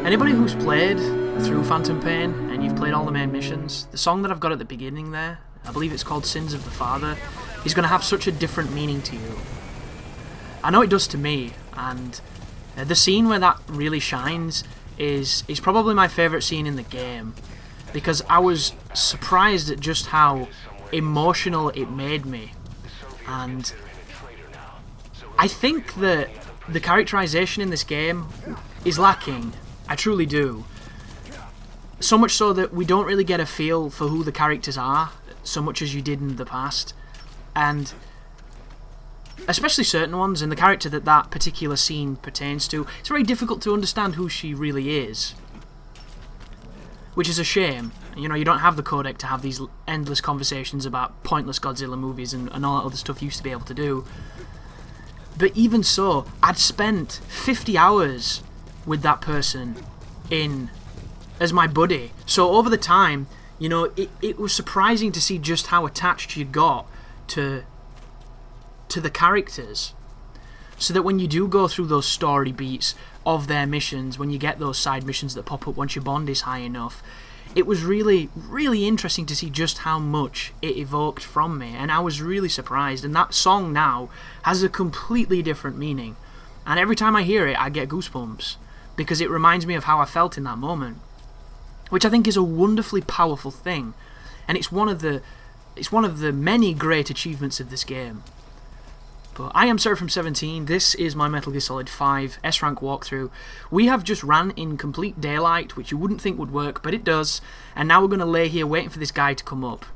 Anybody who's played through Phantom Pain and you've played all the main missions, the song that I've got at the beginning there, I believe it's called Sins of the Father, is going to have such a different meaning to you. I know it does to me, and the scene where that really shines is probably my favourite scene in the game, because I was surprised at just how emotional it made me. And I think that the characterization in this game is lacking. I truly do. So much so that we don't really get a feel for who the characters are, so much as you did in the past. And especially certain ones, and the character that that particular scene pertains to, it's very difficult to understand who she really is. Which is a shame. You know, you don't have the codec to have these endless conversations about pointless Godzilla movies and all that other stuff you used to be able to do. But even so, I'd spent 50 hours with that person as my buddy. So over the time, you know, it was surprising to see just how attached you got to the characters. So that when you do go through those story beats of their missions, when you get those side missions that pop up once your bond is high enough, it was really, really interesting to see just how much it evoked from me, and I was really surprised. And that song now has a completely different meaning, and every time I hear it I get goosebumps, because it reminds me of how I felt in that moment, which I think is a wonderfully powerful thing, and it's one of the many great achievements of this game. But I am Seraphim17, this is my Metal Gear Solid 5 S-Rank walkthrough. We have just ran in complete daylight, which you wouldn't think would work, but it does, and now we're going to lay here waiting for this guy to come up.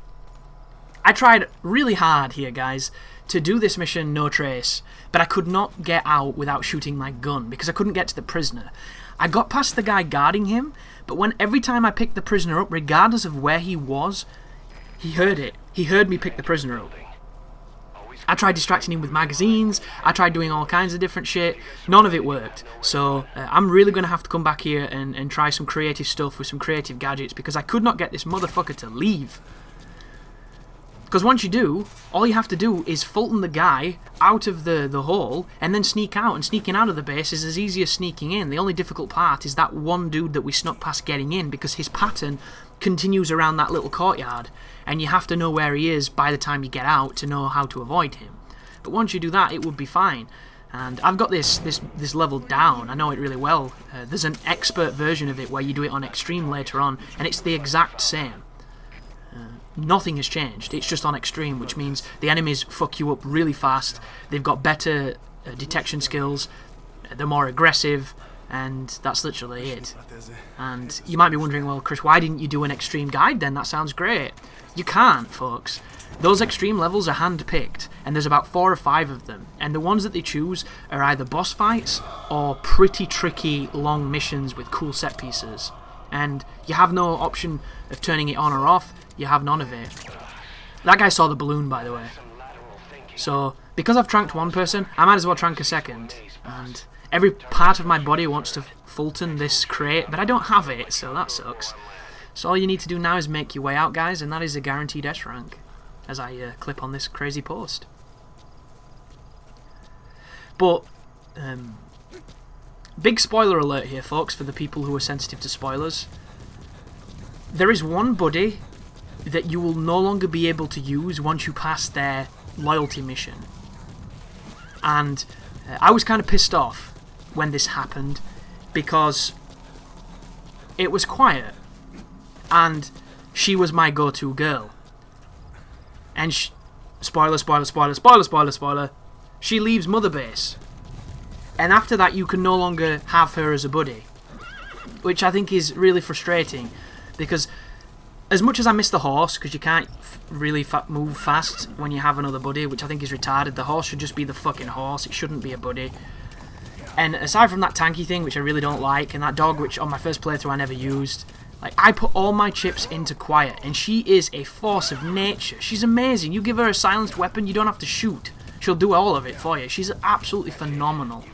I tried really hard here, guys, to do this mission no trace, but I could not get out without shooting my gun, because I couldn't get to the prisoner. I got past the guy guarding him, but every time I picked the prisoner up, regardless of where he was, he heard it. He heard me pick the prisoner up. I tried distracting him with magazines, I tried doing all kinds of different shit, none of it worked. So I'm really going to have to come back here and try some creative stuff with some creative gadgets, because I could not get this motherfucker to leave. Because once you do, all you have to do is Fulton the guy out of the hole and then sneak out, and sneaking out of the base is as easy as sneaking in. The only difficult part is that one dude that we snuck past getting in, because his pattern continues around that little courtyard, and you have to know where he is by the time you get out to know how to avoid him. But once you do that, it would be fine. And I've got this level down, I know it really well. There's an expert version of it where you do it on extreme later on, and it's the exact same. Nothing has changed, it's just on extreme, which means the enemies fuck you up really fast, they've got better detection skills, they're more aggressive, and that's literally it. And you might be wondering, well, Chris, why didn't you do an extreme guide then? That sounds great. You can't, folks. Those extreme levels are hand-picked, and there's about 4 or 5 of them, and the ones that they choose are either boss fights or pretty tricky long missions with cool set pieces. And you have no option of turning it on or off, you have none of it. That guy saw the balloon, by the way. So, because I've tranked one person, I might as well trank a second. And every part of my body wants to Fulton this crate, but I don't have it, so that sucks. So all you need to do now is make your way out, guys, and that is a guaranteed S-rank, as I clip on this crazy post. But, big spoiler alert here, folks, for the people who are sensitive to spoilers. There is one buddy that you will no longer be able to use once you pass their loyalty mission. And I was kind of pissed off when this happened, because it was quiet, and she was my go-to girl. And spoiler, spoiler, spoiler, spoiler, spoiler, spoiler, she leaves Mother Base. And after that you can no longer have her as a buddy, which I think is really frustrating, because as much as I miss the horse, because you can't really move fast when you have another buddy, which I think is retarded. The horse should just be the fucking horse, it shouldn't be a buddy. And aside from that tanky thing, which I really don't like, and that dog, which on my first playthrough I never used, like, I put all my chips into Quiet, and she is a force of nature. She's amazing. You give her a silenced weapon, you don't have to shoot. She'll do all of it for you. She's absolutely phenomenal.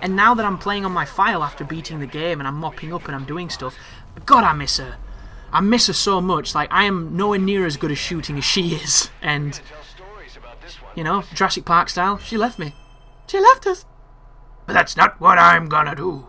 And now that I'm playing on my file after beating the game, and I'm mopping up and I'm doing stuff, God, I miss her. I miss her so much. Like, I am nowhere near as good at shooting as she is. And, you know, Jurassic Park style, she left me. She left us. But that's not what I'm gonna do.